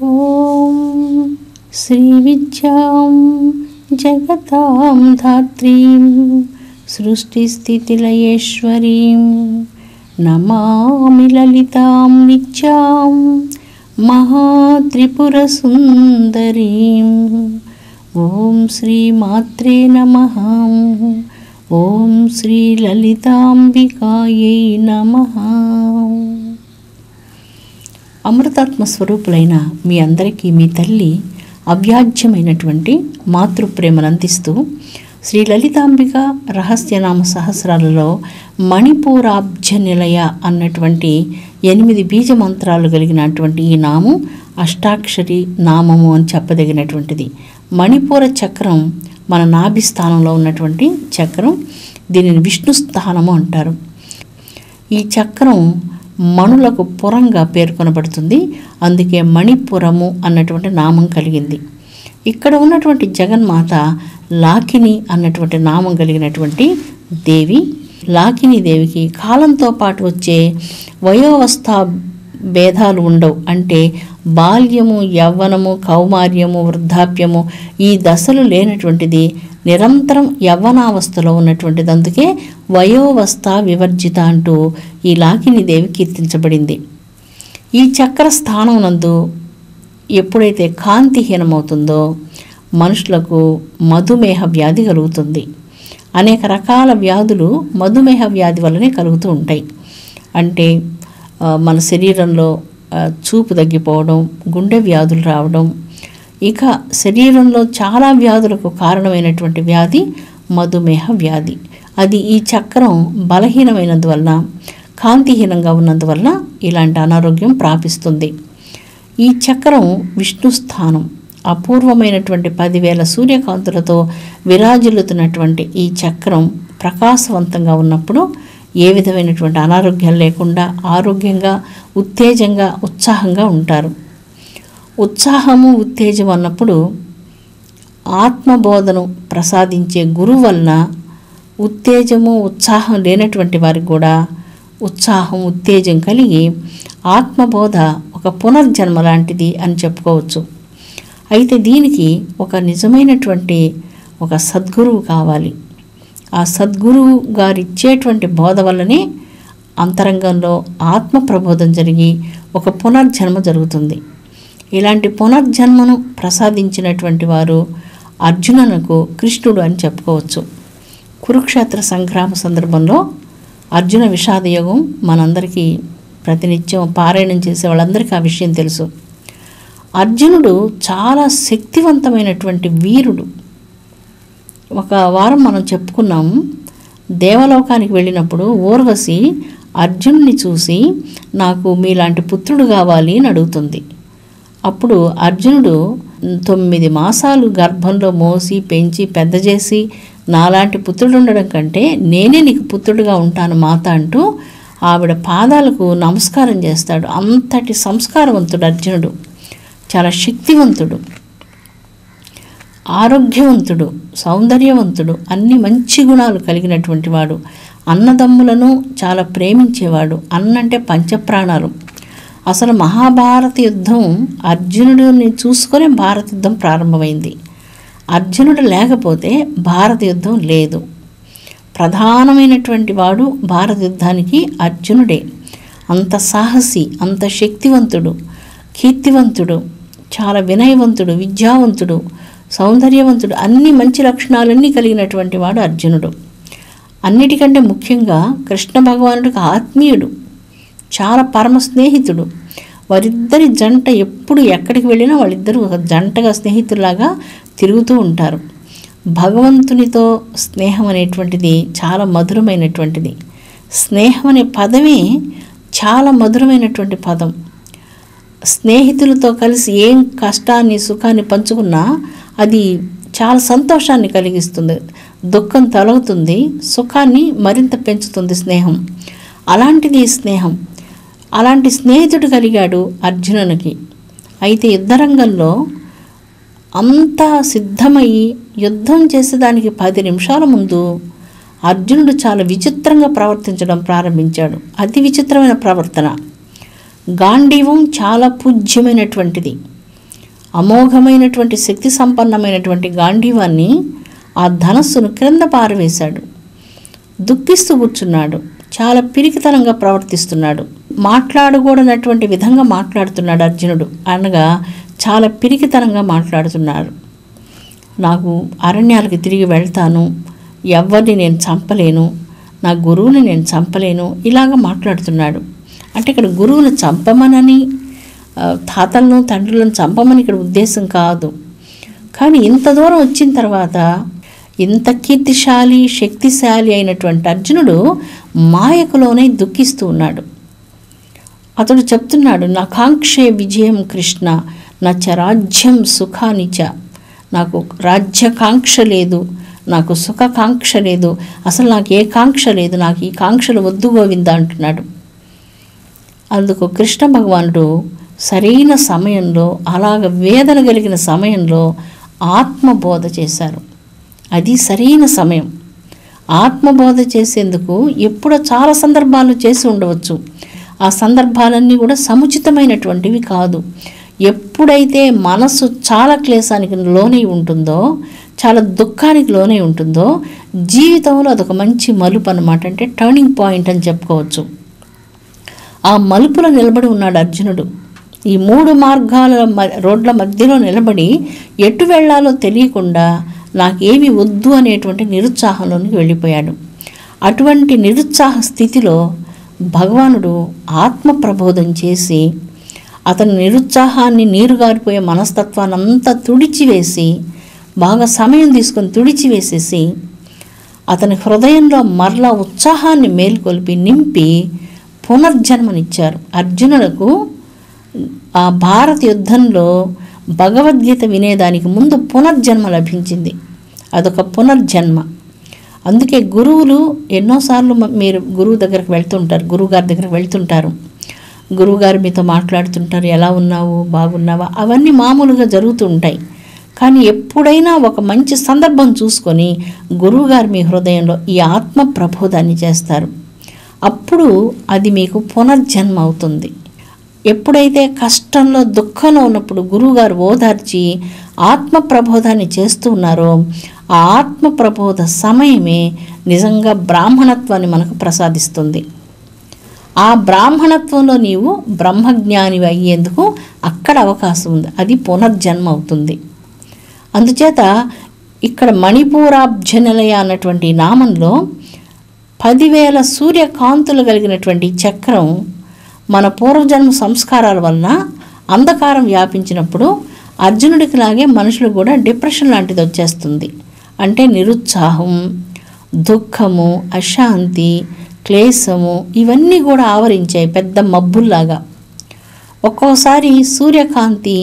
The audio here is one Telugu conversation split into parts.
ఓం శ్రీ విద్యాం జగతాం ధాత్రీం సృష్టిస్థితిలయేశ్వరీం నమామి లలితాం నిత్యాం మహాత్రిపురసుందరీం. ఓం శ్రీ మాత్రే నమః. ఓం శ్రీ లలితాంబికాయై నమః. అమృతాత్మ స్వరూపులైన మీ అందరికీ మీ తల్లి అవ్యాజ్యమైనటువంటి మాతృప్రేమను అందిస్తూ శ్రీ లలితాంబిక రహస్యనామ సహస్రాలలో మణిపూరాబ్జ నిలయ అన్నటువంటి 8 బీజ మంత్రాలు కలిగినటువంటి ఈ నామం అష్టాక్షరి నామము అని చెప్పదగినటువంటిది. మణిపూర చక్రం మన నాభి స్థానంలో ఉన్నటువంటి చక్రం. దీనిని విష్ణు స్థానము అంటారు. ఈ చక్రం మణులకు పురంగా పేర్కొనబడుతుంది. అందుకే మణిపురము అన్నటువంటి నామం కలిగింది. ఇక్కడ ఉన్నటువంటి జగన్మాత లాకిని అన్నటువంటి నామం కలిగినటువంటి దేవి. లాకిని దేవికి కాలంతో పాటు వచ్చే వయోవస్థ భేదాలు ఉండవు. అంటే బాల్యము, యవ్వనము, కౌమార్యము, వృద్ధాప్యము ఈ దశలు లేనటువంటిది, నిరంతరం యవ్వనావస్థలో ఉన్నటువంటిది. అందుకే వయోవస్థ వివర్జిత అంటూ ఈ లాకిని దేవి కీర్తించబడింది. ఈ చక్ర స్థానం నందు ఎప్పుడైతే కాంతిహీనమవుతుందో మనుషులకు మధుమేహ వ్యాధి కలుగుతుంది. అనేక రకాల వ్యాధులు మధుమేహ వ్యాధి వల్లనే కలుగుతూ ఉంటాయి. అంటే మన శరీరంలో చూపు తగ్గిపోవడం, గుండె వ్యాధులు రావడం, ఇక శరీరంలో చాలా వ్యాధులకు కారణమైనటువంటి వ్యాధి మధుమేహ వ్యాధి. అది ఈ చక్రం బలహీనమైనందువల్ల, కాంతిహీనంగా ఉన్నందువల్ల ఇలాంటి అనారోగ్యం ప్రాపిస్తుంది. ఈ చక్రం విష్ణు స్థానం. అపూర్వమైనటువంటి 10,000 సూర్యకాంతులతో విరాజిల్లుతున్నటువంటి ఈ చక్రం ప్రకాశవంతంగా ఉన్నప్పుడు ఏ విధమైనటువంటి అనారోగ్యం లేకుండా ఆరోగ్యంగా, ఉత్తేజంగా, ఉత్సాహంగా ఉంటారు. ఉత్సాహము, ఉత్తేజం అన్నప్పుడు ఆత్మబోధను ప్రసాదించే గురువు వలన ఉత్తేజము, ఉత్సాహం లేనటువంటి వారికి కూడా ఉత్సాహం, ఉత్తేజం కలిగి ఆత్మబోధ ఒక పునర్జన్మ లాంటిది అని చెప్పుకోవచ్చు. అయితే దీనికి ఒక నిజమైనటువంటి ఒక సద్గురువు కావాలి. ఆ సద్గురువు గారు ఇచ్చేటువంటి బోధ వల్లనే అంతరంగంలో ఆత్మ ప్రబోధం జరిగి ఒక పునర్జన్మ జరుగుతుంది. ఇలాంటి పునర్జన్మను ప్రసాదించినటువంటి వారు అర్జునునకు కృష్ణుడు అని చెప్పుకోవచ్చు. కురుక్షేత్ర సంగ్రామ సందర్భంలో అర్జున విషాదయోగం మనందరికీ ప్రతినిత్యం పారాయణం చేసే వాళ్ళందరికీ ఆ విషయం తెలుసు. అర్జునుడు చాలా శక్తివంతమైనటువంటి వీరుడు. ఒక వారం మనం చెప్పుకున్నాము. దేవలోకానికి వెళ్ళినప్పుడు ఊర్వశి అర్జునుని చూసి నాకు మీలాంటి పుత్రుడు కావాలి అని అడుగుతుంది. అప్పుడు అర్జునుడు 9 మాసాలు గర్భంలో మోసి పెంచి పెద్ద చేసి నాలాంటి పుత్రుడు ఉండడం కంటే నేనే నీకు పుత్రుడుగా ఉంటాను మాత అంటూ ఆవిడ పాదాలకు నమస్కారం చేస్తాడు. అంతటి సంస్కారవంతుడు అర్జునుడు. చాలా శక్తివంతుడు, ఆరోగ్యవంతుడు, సౌందర్యవంతుడు, అన్ని మంచి గుణాలు కలిగినటువంటి వాడు. అన్నదమ్ములను చాలా ప్రేమించేవాడు. అన్నంటే పంచప్రాణాలు. అసలు మహాభారత యుద్ధం అర్జునుడిని చూసుకొని భారత యుద్ధం ప్రారంభమైంది. అర్జునుడు లేకపోతే భారత యుద్ధం లేదు. ప్రధానమైనటువంటి వాడు భారత యుద్ధానికి అర్జునుడే. అంత సాహసి, అంత శక్తివంతుడు, కీర్తివంతుడు, చాలా వినయవంతుడు, విద్యావంతుడు, సౌందర్యవంతుడు, అన్ని మంచి లక్షణాలన్నీ కలిగినటువంటి వాడు అర్జునుడు. అన్నిటికంటే ముఖ్యంగా కృష్ణ భగవానుడికి ఆత్మీయుడు, చాలా పరమ స్నేహితుడు. వారిద్దరి జంట ఎప్పుడు ఎక్కడికి వెళ్ళినా వాళ్ళిద్దరూ ఒక జంటగా స్నేహితుల్లాగా తిరుగుతూ ఉంటారు. భగవంతునితో స్నేహం అనేటువంటిది చాలా మధురమైనటువంటిది. స్నేహం అనే పదమే చాలా మధురమైనటువంటి పదం. స్నేహితులతో కలిసి ఏం కష్టాన్ని, సుఖాన్ని పంచుకున్నా అది చాలా సంతోషాన్ని కలిగిస్తుంది. దుఃఖం తొలగుతుంది, సుఖాన్ని మరింత పెంచుతుంది స్నేహం. అలాంటిది స్నేహం. అలాంటి స్నేహితుడు కలిగాడు అర్జునునికి. అయితే యుద్ధరంగంలో అంతా సిద్ధమయ్యి యుద్ధం చేసేదానికి 10 నిమిషాల ముందు అర్జునుడు చాలా విచిత్రంగా ప్రవర్తించడం ప్రారంభించాడు. అతి విచిత్రమైన ప్రవర్తన. గాంధీవం చాలా పూజ్యమైనటువంటిది. అమోఘమైనటువంటి శక్తి సంపన్నమైనటువంటి గాంధీవాన్ని ఆ ధనస్సును క్రింద పారవేశాడు. దుఃఖిస్తూ కూర్చున్నాడు. చాలా పిరికితనంగా ప్రవర్తిస్తున్నాడు. మాట్లాడకూడనటువంటి విధంగా మాట్లాడుతున్నాడు అర్జునుడు. అనగా చాలా పిరికితనంగా మాట్లాడుతున్నాడు. నాకు అరణ్యాలకు తిరిగి వెళ్తాను, ఎవరిని నేను చంపలేను, నా గురువుని నేను చంపలేను, ఇలాగ మాట్లాడుతున్నాడు. అంటే ఇక్కడ గురువుని చంపమనని, తాతలను తండ్రులను చంపమని ఇక్కడ ఉద్దేశం కాదు. కానీ ఇంత దూరం వచ్చిన తర్వాత ఇంత కీర్తిశాలి శక్తిశాలి అయినటువంటి అర్జునుడు మాయకులోనే దుఃఖిస్తూ ఉన్నాడు. అతడు చెప్తున్నాడు, నా కాంక్షే విజయం కృష్ణ నచ రాజ్యం సుఖానిచ. నాకు రాజ్యకాంక్ష లేదు, నాకు సుఖకాంక్ష లేదు, అసలు నాకు ఏ కాంక్ష లేదు, నాకు ఈ కాంక్షలు వద్దు గోవింద అంటున్నాడు. అందుకు కృష్ణ భగవానుడు సరైన సమయంలో, అలాగ వేదన కలిగిన సమయంలో ఆత్మబోధ చేశారు. అది సరైన సమయం. ఆత్మబోధ చేసేందుకు ఎప్పుడో చాలా సందర్భాలు చేసి ఉండవచ్చు. ఆ సందర్భాలన్నీ కూడా సముచితమైనటువంటివి కాదు. ఎప్పుడైతే మనసు చాలా క్లేశానికి లోనై ఉంటుందో, చాలా దుఃఖానికి లోనై ఉంటుందో, జీవితంలో అదొక మంచి మలుపు అన్నమాట. అంటే టర్నింగ్ పాయింట్ అని చెప్పుకోవచ్చు. ఆ మలుపులో నిలబడి ఉన్నాడు అర్జునుడు. ఈ 3 మార్గాల రోడ్ల మధ్యలో నిలబడి ఎటు వెళ్ళాలో తెలియకుండా నాకేమి వద్దు అనేటువంటి నిరుత్సాహంలోనికి వెళ్ళిపోయాడు. అటువంటి నిరుత్సాహ స్థితిలో భగవానుడు ఆత్మ ప్రబోధం చేసి అతని నిరుత్సాహాన్ని, నీరుగారిపోయే మనస్తత్వాన్ని అంతా తుడిచివేసి, బాగా సమయం తీసుకొని తుడిచివేసేసి అతని హృదయంలో మరలా ఉత్సాహాన్ని మేల్కొల్పి నింపి పునర్జన్మనిచ్చారు. అర్జునులకు ఆ భారత యుద్ధంలో భగవద్గీత వినేదానికి ముందు పునర్జన్మ లభించింది. అదొక పునర్జన్మ. అందుకే గురువులు ఎన్నోసార్లు మీరు గురువు దగ్గరికి వెళ్తుంటారు, గురువుగారి దగ్గరికి వెళ్తుంటారు. గురువుగారు మీతో మాట్లాడుతుంటారు, ఎలా ఉన్నావు, బాగున్నావా, అవన్నీ మామూలుగా జరుగుతూ ఉంటాయి. కానీ ఎప్పుడైనా ఒక మంచి సందర్భం చూసుకొని గురువుగారు మీ హృదయంలో ఈ ఆత్మ ప్రబోధాన్ని చేస్తారు. అప్పుడు అది మీకు పునర్జన్మ అవుతుంది. ఎప్పుడైతే కష్టంలో, దుఃఖంలో ఉన్నప్పుడు గురువుగారు ఓదార్చి ఆత్మ ప్రబోధాన్ని చేస్తూ ఉన్నారో, ఆ ఆత్మ ప్రబోధ సమయమే నిజంగా బ్రాహ్మణత్వాన్ని మనకు ప్రసాదిస్తుంది. ఆ బ్రాహ్మణత్వంలో నీవు బ్రహ్మజ్ఞానివి అయ్యేందుకు అక్కడ అవకాశం ఉంది. అది పునర్జన్మ అవుతుంది. అందుచేత ఇక్కడ మణిపూరాబ్జ నిలయ అన్నటువంటి నామంలో 10,000 సూర్యకాంతులు కలిగినటువంటి చక్రం మన పూర్వజన్మ సంస్కారాల వలన అంధకారం వ్యాపించినప్పుడు అర్జునుడికి లాగే మనుషులు కూడా డిప్రెషన్ లాంటిది వచ్చేస్తుంది. అంటే నిరుత్సాహం, దుఃఖము, అశాంతి, క్లేశము ఇవన్నీ కూడా ఆవరించాయి పెద్ద మబ్బుల్లాగా. ఒక్కోసారి సూర్యకాంతి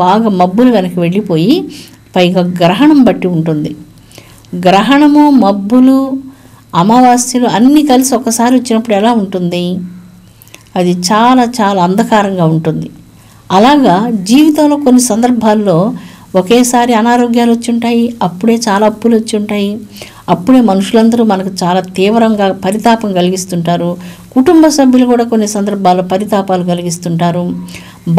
బాగా మబ్బులు వెనక్కి వెళ్ళిపోయి పైగా గ్రహణం బట్టి ఉంటుంది. గ్రహణము, మబ్బులు, అమావాస్యలు అన్నీ కలిసి ఒకసారి వచ్చినప్పుడు ఎలా ఉంటుంది? అది చాలా చాలా అంధకారంగా ఉంటుంది. అలాగా జీవితంలో కొన్ని సందర్భాల్లో ఒకేసారి అనారోగ్యాలు వచ్చి ఉంటాయి, అప్పుడే చాలా అప్పులు వచ్చి ఉంటాయి, అప్పుడే మనుషులందరూ మనకు చాలా తీవ్రంగా పరితాపం కలిగిస్తుంటారు. కుటుంబ సభ్యులు కూడా కొన్ని సందర్భాల్లో పరితాపాలు కలిగిస్తుంటారు.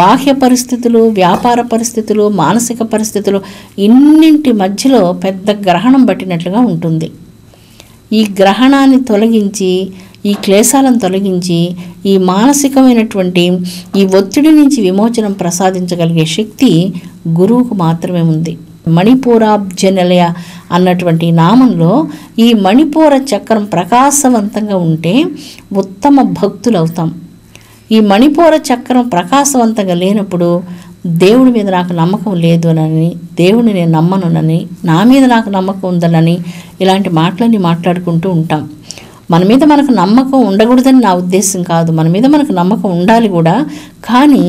బాహ్య పరిస్థితులు, వ్యాపార పరిస్థితులు, మానసిక పరిస్థితులు ఇన్నింటి మధ్యలో పెద్ద గ్రహణం పట్టినట్లుగా ఉంటుంది. ఈ గ్రహణాన్ని తొలగించి, ఈ క్లేశాలను తొలగించి, ఈ మానసికమైనటువంటి ఈ ఒత్తిడి నుంచి విమోచనం ప్రసాదించగలిగే శక్తి గురువుకు మాత్రమే ఉంది. మణిపూరాబ్జ నిలయ అన్నటువంటి నామంలో ఈ మణిపూర చక్రం ప్రకాశవంతంగా ఉంటే ఉత్తమ భక్తులు అవుతాం. ఈ మణిపూర చక్రం ప్రకాశవంతంగా లేనప్పుడు దేవుడి మీద నాకు నమ్మకం లేదు అని, దేవుడిని నేను నమ్మనునని, నా మీద నాకు నమ్మకం ఉందనని ఇలాంటి మాటలన్నీ మాట్లాడుకుంటూ ఉంటాం. మన మీద మనకు నమ్మకం ఉండకూడదని నా ఉద్దేశం కాదు. మన మీద మనకు నమ్మకం ఉండాలి కూడా. కానీ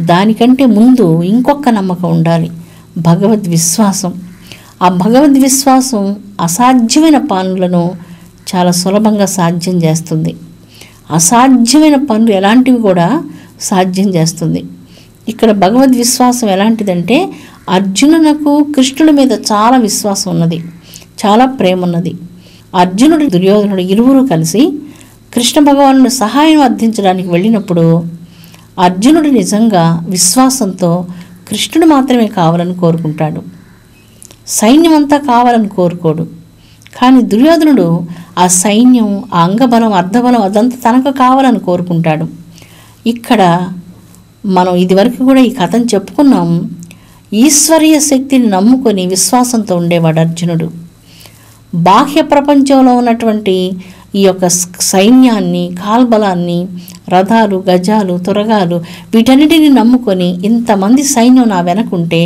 దానికంటే ముందు ఇంకొక నమ్మకం ఉండాలి, భగవద్విశ్వాసం. ఆ భగవద్విశ్వాసం అసాధ్యమైన పనులను చాలా సులభంగా సాధ్యం చేస్తుంది. అసాధ్యమైన పనులు ఎలాంటివి కూడా సాధ్యం చేస్తుంది. ఇక్కడ భగవద్విశ్వాసం ఎలాంటిదంటే, అర్జునునకు కృష్ణుడి మీద చాలా విశ్వాసం ఉన్నది, చాలా ప్రేమ ఉన్నది. అర్జునుడు, దుర్యోధనుడు ఇరువురు కలిసి కృష్ణ భగవానుడు సహాయం అర్థించడానికి వెళ్ళినప్పుడు అర్జునుడు నిజంగా విశ్వాసంతో కృష్ణుడు మాత్రమే కావాలని కోరుకుంటాడు. సైన్యం అంతా కావాలని కోరుకోడు. కానీ దుర్యోధనుడు ఆ సైన్యం, ఆ అంగబలం, అర్ధబలం అదంతా తనకు కావాలని కోరుకుంటాడు. ఇక్కడ మనం ఇదివరకు కూడా ఈ కథను చెప్పుకున్నాం. ఈశ్వరీయ శక్తిని నమ్ముకొని విశ్వాసంతో ఉండేవాడు అర్జునుడు. బాహ్య ప్రపంచంలో ఉన్నటువంటి ఈ యొక్క సైన్యాన్ని, కాల్బలాన్ని, రథాలు, గజాలు, తురగాలు వీటన్నిటిని నమ్ముకొని ఇంతమంది సైన్యం నా వెనకుంటే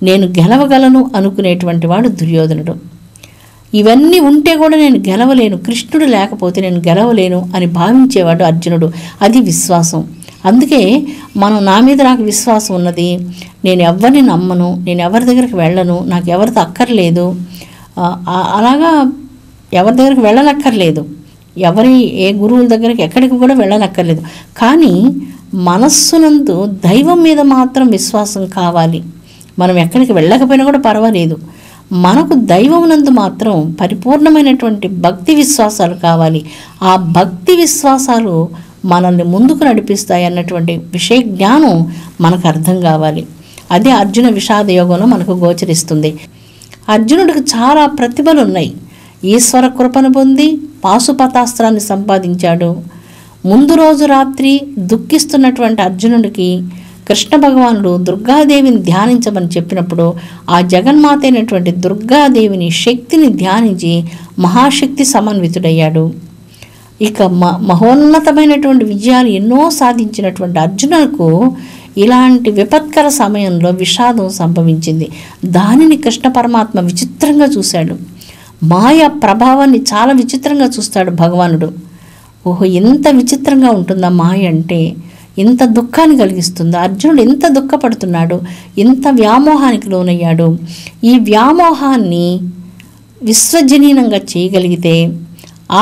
నేను గెలవగలను అనుకునేటువంటి వాడు దుర్యోధనుడు. ఇవన్నీ ఉంటే కూడా నేను గెలవలేను, కృష్ణుడు లేకపోతే నేను గెలవలేను అని భావించేవాడు అర్జునుడు. అది విశ్వాసం. అందుకే నాకు విశ్వాసం ఉన్నది, నేను ఎవరిని నమ్మను, నేను ఎవరి దగ్గరికి వెళ్ళను, నాకు ఎవరితో అక్కర్లేదు, అలాగా ఎవరి దగ్గరికి వెళ్ళనక్కర్లేదు, ఏ గురువుల దగ్గరికి ఎక్కడికి కూడా వెళ్ళనక్కర్లేదు. కానీ మనస్సునందు దైవం మీద మాత్రం విశ్వాసం కావాలి. మనం ఎక్కడికి వెళ్ళకపోయినా కూడా పర్వాలేదు, మనకు దైవమునందు మాత్రం పరిపూర్ణమైనటువంటి భక్తి విశ్వాసాలు కావాలి. ఆ భక్తి విశ్వాసాలు మనల్ని ముందుకు నడిపిస్తాయి అన్నటువంటి విషయ జ్ఞానం మనకు అర్థం కావాలి. అదే అర్జున విషాద యోగంలో మనకు గోచరిస్తుంది. అర్జునుడికి చాలా ప్రతిభలు ఉన్నాయి. ఈశ్వర కృపను పొంది పాశుపతాస్త్రాన్ని సంపాదించాడు. ముందు రోజు రాత్రి దుఃఖిస్తున్నటువంటి అర్జునుడికి కృష్ణ భగవానుడు దుర్గాదేవిని ధ్యానించమని చెప్పినప్పుడు ఆ జగన్మాత అయినటువంటి దుర్గాదేవిని శక్తిని ధ్యానించి మహాశక్తి సమన్వితుడయ్యాడు. ఇక మహోన్నతమైనటువంటి విజయాలు ఎన్నో సాధించినటువంటి అర్జునులకు ఇలాంటి విపత్కర సమయంలో విషాదం సంభవించింది. దానిని కృష్ణ పరమాత్మ విచిత్రంగా చూశాడు. మాయా ప్రభావాన్ని చాలా విచిత్రంగా చూస్తాడు భగవానుడు. ఓహో, ఎంత విచిత్రంగా ఉంటుందా మాయ అంటే, ఇంత దుఃఖాన్ని కలిగిస్తుందా, అర్జునుడు ఎంత దుఃఖపడుతున్నాడు, ఇంత వ్యామోహానికి లోనయ్యాడు. ఈ వ్యామోహాన్ని విశ్వజనీనంగా చేయగలిగితే,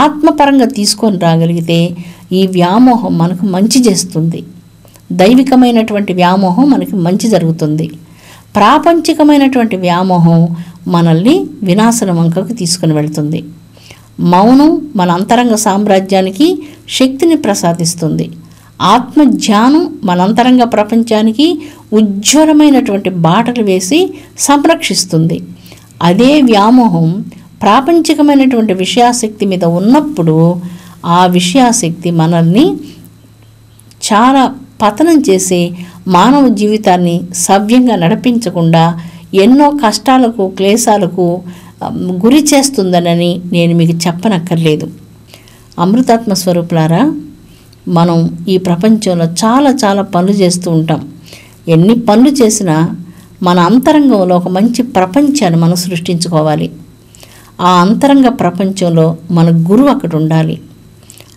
ఆత్మపరంగా తీసుకొని రాగలిగితే ఈ వ్యామోహం మనకు మంచి చేస్తుంది. దైవికమైనటువంటి వ్యామోహం మనకి మంచి జరుగుతుంది. ప్రాపంచికమైనటువంటి వ్యామోహం మనల్ని వినాశనం వంకకు తీసుకుని వెళ్తుంది. మౌనం మన అంతరంగ సామ్రాజ్యానికి శక్తిని ప్రసాదిస్తుంది. ఆత్మజ్ఞానం మన అంతరంగ ప్రపంచానికి ఉజ్వలమైనటువంటి బాటలు వేసి సంరక్షిస్తుంది. అదే వ్యామోహం ప్రాపంచికమైనటువంటి విషయాశక్తి మీద ఉన్నప్పుడు ఆ విషయాశక్తి మనల్ని చాలా పతనం చేసి మానవ జీవితాన్ని సవ్యంగా నడిపించకుండా ఎన్నో కష్టాలకు, క్లేశాలకు గురి చేస్తుందనని నేను మీకు చెప్పనక్కర్లేదు. అమృతాత్మ స్వరూపులారా, మనం ఈ ప్రపంచంలో చాలా చాలా పనులు చేస్తూ ఉంటాం. ఎన్ని పనులు చేసినా మన అంతరంగంలో ఒక మంచి ప్రపంచాన్ని మనం సృష్టించుకోవాలి. ఆ అంతరంగ ప్రపంచంలో మన గురువు అక్కడ ఉండాలి.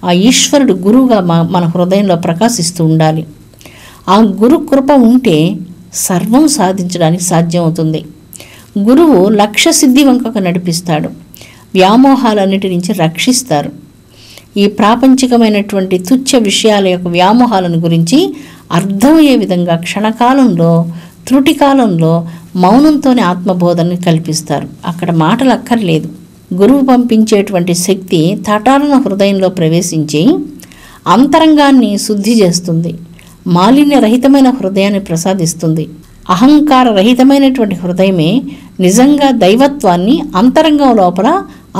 ఆ ఈశ్వరుడు గురువుగా మన హృదయంలో ప్రకాశిస్తూ ఉండాలి. ఆ గురు కృప ఉంటే సర్వం సాధించడానికి సాధ్యమవుతుంది. గురువు లక్ష్య సిద్ధి వంకకు నడిపిస్తాడు, వ్యామోహాలన్నిటి నుంచి రక్షిస్తారు. ఈ ప్రాపంచికమైనటువంటి తుచ్చ విషయాల యొక్క వ్యామోహాలను గురించి అర్థమయ్యే విధంగా క్షణకాలంలో, త్రుటి కాలంలో మౌనంతోనే ఆత్మబోధనని కల్పిస్తారు. అక్కడ మాటలు అక్కర్లేదు. గురువు పంపించేటువంటి శక్తి తటాలన హృదయంలో ప్రవేశించి అంతరంగాన్ని శుద్ధి చేస్తుంది. మాలిన్య రహితమైన హృదయాన్ని ప్రసాదిస్తుంది. అహంకార రహితమైనటువంటి హృదయమే నిజంగా దైవత్వాన్ని అంతరంగం లోపల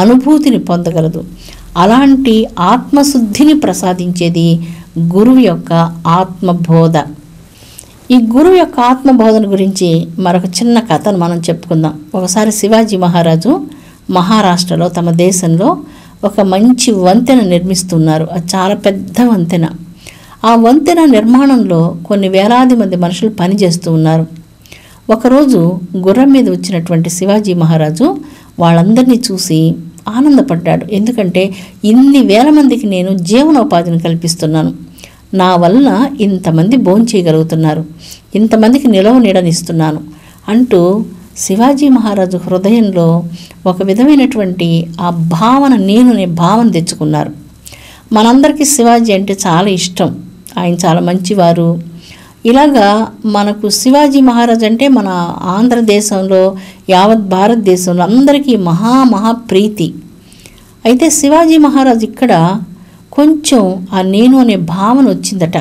అనుభూతిని పొందగలదు. అలాంటి ఆత్మశుద్ధిని ప్రసాదించేది గురువు యొక్క ఆత్మబోధ. ఈ గురువు యొక్క ఆత్మబోధన గురించి మరొక చిన్న కథను మనం చెప్పుకుందాం. ఒకసారి శివాజీ మహారాజు మహారాష్ట్రలో, తమ దేశంలో ఒక మంచి వంతెన నిర్మిస్తున్నారు. అది చాలా పెద్ద వంతెన. ఆ వంతెన నిర్మాణంలో కొన్ని వేలాది మంది మనుషులు పనిచేస్తూ ఉన్నారు. ఒకరోజు గుర్రం మీద వచ్చినటువంటి శివాజీ మహారాజు వాళ్ళందరినీ చూసి ఆనందపడ్డాడు. ఎందుకంటే ఇన్ని వేల మందికి నేను జీవనోపాధిని కల్పిస్తున్నాను, నా వలన ఇంతమంది భోంచేయగలుగుతున్నారు, ఇంతమందికి నిలవ నీడనిస్తున్నాను అంటూ శివాజీ మహారాజు హృదయంలో ఒక విధమైనటువంటి ఆ భావన, నేనునే భావన తెచ్చుకున్నారు. మనందరికీ శివాజీ అంటే చాలా ఇష్టం, ఆయన చాలా మంచివారు. ఇలాగా మనకు శివాజీ మహారాజ్ అంటే మన ఆంధ్రదేశంలో, యావత్ భారతదేశంలో అందరికీ మహా ప్రీతి. అయితే శివాజీ మహారాజ్ ఇక్కడ కొంచెం ఆ నేను అనే భావన వచ్చిందట.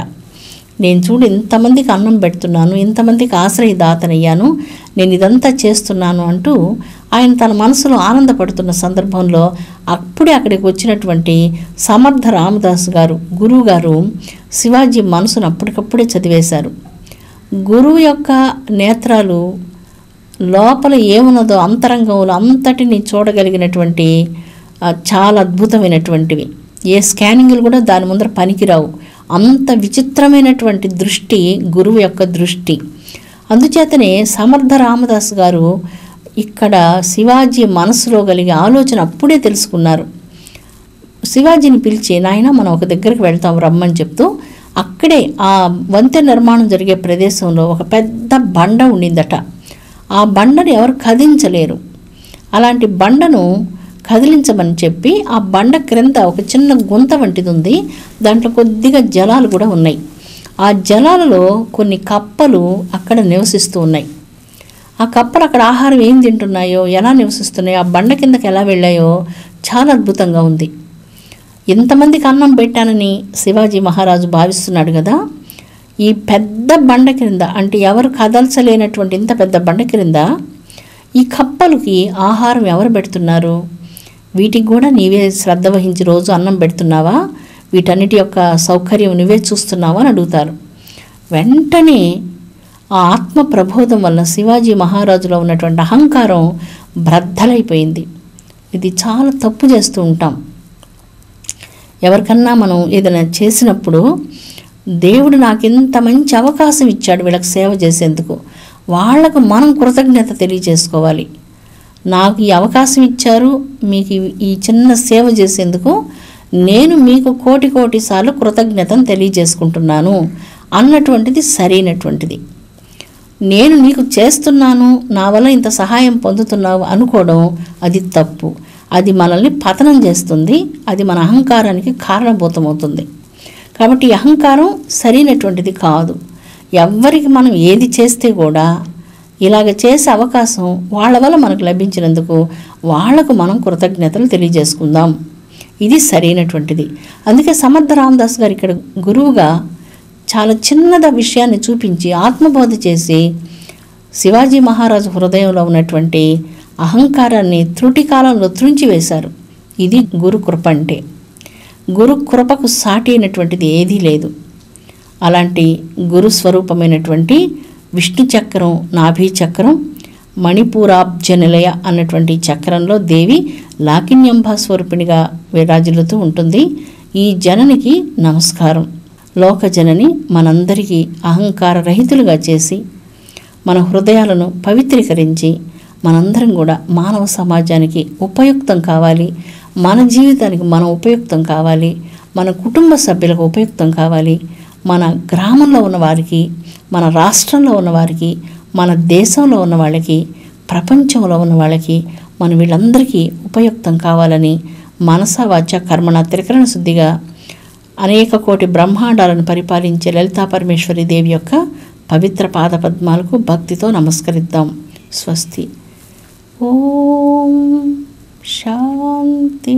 నేను చూడు ఇంతమందికి అన్నం పెడుతున్నాను, ఇంతమందికి ఆశ్రయదాతనయ్యాను, నేను ఇదంతా చేస్తున్నాను అంటూ ఆయన తన మనసులో ఆనందపడుతున్న సందర్భంలో అప్పుడే అక్కడికి వచ్చినటువంటి సమర్థ రామదాస్ గారు, గురువు గారు శివాజీ మనసును అప్పటికప్పుడే చదివేశారు. గురువు యొక్క నేత్రాలు లోపల ఏమున్నదో అంతరంగంలో అంతటిని చూడగలిగినటువంటి చాలా అద్భుతమైనటువంటివి. ఏ స్కానింగ్లు కూడా దాని ముందర పనికిరావు. అంత విచిత్రమైనటువంటి దృష్టి గురువు యొక్క దృష్టి. అందుచేతనే సమర్థ రామదాస్ గారు ఇక్కడ శివాజీ మనసులో కలిగే ఆలోచన అప్పుడే తెలుసుకున్నారు. శివాజీని పిలిచి, నాయన మనం ఒక దగ్గరికి వెళ్తాం రమ్మని చెప్తూ అక్కడే ఆ వంతెన నిర్మాణం జరిగే ప్రదేశంలో ఒక పెద్ద బండ ఉండిందట. ఆ బండను ఎవరు కదిలించలేరు. అలాంటి బండను కదిలించమని చెప్పి ఆ బండ క్రింద ఒక చిన్న గుంత వంటిది ఉంది. దాంట్లో కొద్దిగా జలాలు కూడా ఉన్నాయి. ఆ జలాలలో కొన్ని కప్పలు అక్కడ నివసిస్తూ ఉన్నాయి. ఆ కప్పలు అక్కడ ఆహారం ఏం తింటున్నాయో, ఎలా నివసిస్తున్నాయో, ఆ బండ కిందకి ఎలా వెళ్ళాయో చాలా అద్భుతంగా ఉంది. ఇంతమందికి అన్నం పెట్టానని శివాజీ మహారాజు భావిస్తున్నాడు కదా. ఈ పెద్ద బండ క్రింద, అంటే ఎవరు కదల్చలేనటువంటి ఇంత పెద్ద బండ క్రింద ఈ కప్పలకి ఆహారం ఎవరు పెడుతున్నారు? వీటికి కూడా నీవే శ్రద్ధ వహించి రోజు అన్నం పెడుతున్నావా? వీటన్నిటి యొక్క సౌకర్యం నువ్వే చూస్తున్నావా అని అడుగుతారు. వెంటనే ఆ ఆత్మ ప్రబోధం వల్ల శివాజీ మహారాజులో ఉన్నటువంటి అహంకారం బ్రద్దలైపోయింది. ఇది చాలా తప్పు చేస్తూ ఉంటాం. ఎవరికన్నా మనం ఏదైనా చేసినప్పుడు, దేవుడు నాకు ఇంత మంచి అవకాశం ఇచ్చాడు వీళ్ళకి సేవ చేసేందుకు, వాళ్లకు మనం కృతజ్ఞత తెలియజేసుకోవాలి. నాకు ఈ అవకాశం ఇచ్చారు, మీకు ఈ చిన్న సేవ చేసేందుకు నేను మీకు కోటి సార్లు కృతజ్ఞతను తెలియజేసుకుంటున్నాను అన్నటువంటిది సరైనటువంటిది. నేను నీకు చేస్తున్నాను, నా వల్ల ఇంత సహాయం పొందుతున్నావు అనుకోవడం అది తప్పు. అది మనల్ని పతనం చేస్తుంది. అది మన అహంకారానికి కారణభూతమవుతుంది. కాబట్టి ఈ అహంకారం సరైనటువంటిది కాదు. ఎవ్వరికి మనం ఏది చేస్తే కూడా ఇలాగ చేసే అవకాశం వాళ్ళ వల్ల మనకు లభించినందుకు వాళ్లకు మనం కృతజ్ఞతలు తెలియజేసుకుందాం. ఇది సరైనటువంటిది. అందుకే సమర్థ రామదాస్ గారు ఇక్కడ గురువుగా చాలా చిన్నద విషయాన్ని చూపించి ఆత్మబోధ చేసి శివాజీ మహారాజు హృదయంలో ఉన్నటువంటి అహంకారాన్ని త్రుటి కాలంలో త్రుంచివేశారు. ఇది గురు కృప అంటే. గురు కృపకు సాటి అయినటువంటిది ఏదీ లేదు. అలాంటి గురు స్వరూపమైనటువంటి విష్ణు చక్రం, నాభి చక్రం, మణిపూరాబ్జ నిలయ అన్నటువంటి చక్రంలో దేవి లాకిన్యంభా స్వరూపిణిగా విరాజిల్లుతూ ఉంటుంది. ఈ జననికి నమస్కారం. లోక జనని మనందరికీ అహంకార రహితులుగా చేసి మన హృదయాలను పవిత్రీకరించి మనందరం కూడా మానవ సమాజానికి ఉపయుక్తం కావాలి. మన జీవితానికి మనం ఉపయుక్తం కావాలి. మన కుటుంబ సభ్యులకు ఉపయుక్తం కావాలి. మన గ్రామంలో ఉన్న వారికి, మన రాష్ట్రంలో ఉన్న వారికి, మన దేశంలో ఉన్న వాళ్ళకి, ప్రపంచంలో ఉన్న వాళ్ళకి మనం వీళ్ళందరికీ ఉపయుక్తం కావాలని మనస వాచ కర్మణ త్రికరణ శుద్ధిగా అనేక కోటి బ్రహ్మాండాలను పరిపాలించే లలితా పరమేశ్వరి దేవి యొక్క పవిత్ర పాదపద్మాలకు భక్తితో నమస్కరిద్దాం. స్వస్తి. ఓం శాంతి.